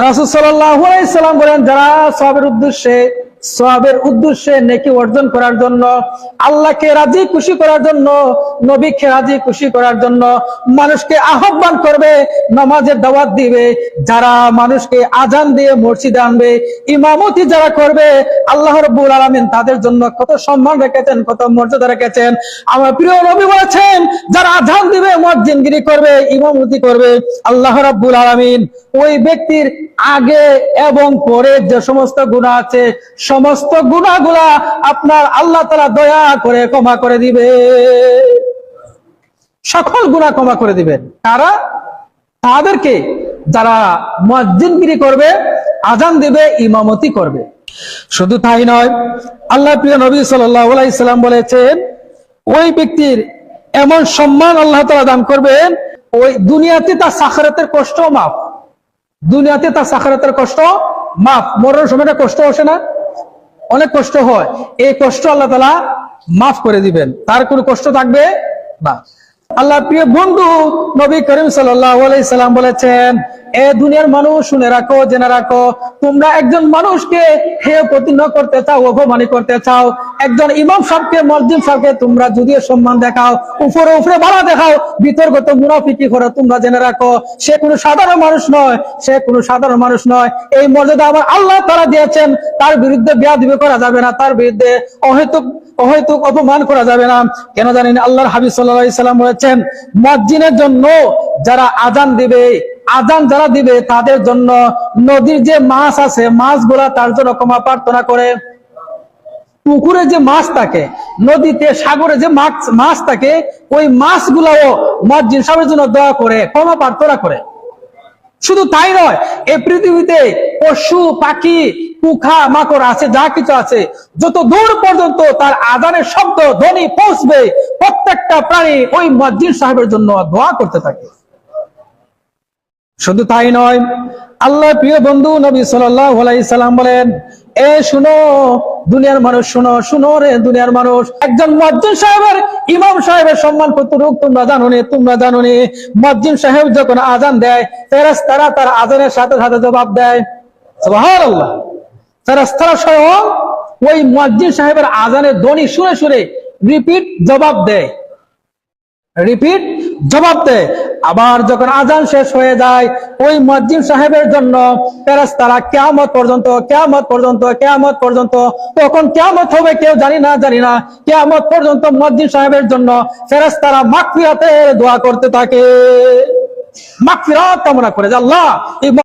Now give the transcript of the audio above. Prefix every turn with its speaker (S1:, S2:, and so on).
S1: রাসূল সাল্লাল্লাহু আলাইহি সাল্লাম বলেন, যারা সওয়াবের উদ্দেশ্যে নেকি অর্জন করার জন্য, আল্লাহকে রাজি খুশি করার জন্য, নবীকে রাজি খুশি করার জন্য মানুষকে আহ্বান করবে, নামাজের দাওয়াত দিবে, যারা মানুষকে আজান দিয়ে মসজিদে আনবে, ইমামতি যারা করবে, আল্লাহ রাব্বুল আলামিন তাদের জন্য কত সম্মান রেখেছেন, কত মর্যাদা রেখেছেন। আমার প্রিয় নবী বলেছেন, যারা আজান দিবে, মুয়াজ্জিনগিরি করবে, ইমামতি করবে, আল্লাহ রাব্বুল আলামিন ওই ব্যক্তির আগে এবং পরে যে সমস্ত গুনাহ আছে, সমস্ত গুনাহগুলা আপনার আল্লাহ তাআলা দয়া করে ক্ষমা করে দিবে। সকল গুনাহ ক্ষমা করে দিবেন। কারা? তাদেরকে যারা মুয়াজ্জিনগিরি করবে, আজান দিবে, ইমামতি করবে। শুধু তাই নয়, আল্লাহ প্রিয় নবী সাল্লাল্লাহু আলাইহি সাল্লাম বলেছেন, ওই ব্যক্তির এমন সম্মান আল্লাহ তাআলা দান করবেন, ওই দুনিয়াতে তার সাখারাতের কষ্ট মাফ। দুনিয়াতে তার সাখারাতের কষ্ট মাফ। মরণের সময়টা কষ্ট আসে না? অনেক কষ্ট হয়। এই কষ্ট আল্লাহ তাআলা মাফ করে দিবেন, তার কোনো কষ্ট থাকবে না। আল্লাহ প্রিয় বন্ধু নবী করিম সাল্লাল্লাহু আলাইহি সাল্লাম বলেছেন, এ দুনিয়ার মানুষ শুনে রাখো, জেনে রাখো, তোমরা একজন মানুষকে হেয় প্রতিপন্ন করতে চাও, অপমানিত করতে চাও, একজন ইমাম সাহেবকে, মুয়াজ্জিন সাহেবকে তোমরা যদিও সম্মান দেখাও, উপরে উপরে ভালো দেখাও, বিতর্কত মুনাফিকি করো, তোমরা জেনে রাখো সে কোনো সাধারণ মানুষ নয়, সে কোনো সাধারণ মানুষ নয়। এই মর্যাদা আমার আল্লাহ তাআলা দিয়েছেন, তার বিরুদ্ধে বেয়াদবি করা যাবে না, তার বিরুদ্ধে অহেতুক অপমান করা যাবে না। কেন জানেন? আল্লাহর হাবিব সাল্লাল্লাহু আলাইহি সাল্লাম বলেছেন, মুয়াজ্জিনের জন্য যারা আজান দিবে, আজান যারা দিবে তাদের জন্য নদীর যে মাছ আছে, মাছগুলা তার জন্য ক্ষমা প্রার্থনা করে। পুকুরে যে মাছ থাকে, নদীতে, সাগরে যে মাছ থাকে, ওই মাছগুলাও মুয়াজ্জিন সাহেবের জন্য দোয়া করে, ক্ষমা প্রার্থনা করে। শুধু তাই নয়, এই পৃথিবীতে পশু পাখি পোকা মাকড় আছে, যা কিছু আছে, যত দূর পর্যন্ত তার আজানের শব্দ ধ্বনি পৌঁছবে, প্রত্যেকটা প্রাণী ওই মুয়াজ্জিন সাহেবের জন্য দোয়া করতে থাকে। শুধু তাই নয়, আল্লাহ প্রিয় বন্ধু নবী সাল্লাল্লাহু আলাইহি সাল্লাম বলেন, এ শুনো দুনিয়ার মানুষ, শুনো শুনো রে দুনিয়ার মানুষ, একজন মুয়াজ্জিন সাহেবের, ইমাম সাহেবের সম্মান কতটুকু তোমরা জানো নি? তোমরা জানো নি মুয়াজ্জিন সাহেব যখন আজান দেয়, ফেরেশতারা তার আজানের সাথে সাথে জবাব দেয়। সুবহানাল্লাহ। ফেরেশতারা স্বয়ং ওই মুয়াজ্জিন সাহেবের আজানের ধ্বনি শুনে শুনে রিপিট জবাব দেয়, রিপিট জবাব দেয়। আবার যখন আজান শেষ হয়ে যায়, ওই মুয়াজ্জিন সাহেবের জন্য ফেরেশতারা কিয়ামত পর্যন্ত, কখন কিয়ামত হবে কেউ জানি না, কিয়ামত পর্যন্ত মুয়াজ্জিন সাহেবের জন্য ফেরেশতারা মাগফিরাতের দোয়া করতে থাকে, মাগফিরাত কামনা করে যে আল্লাহ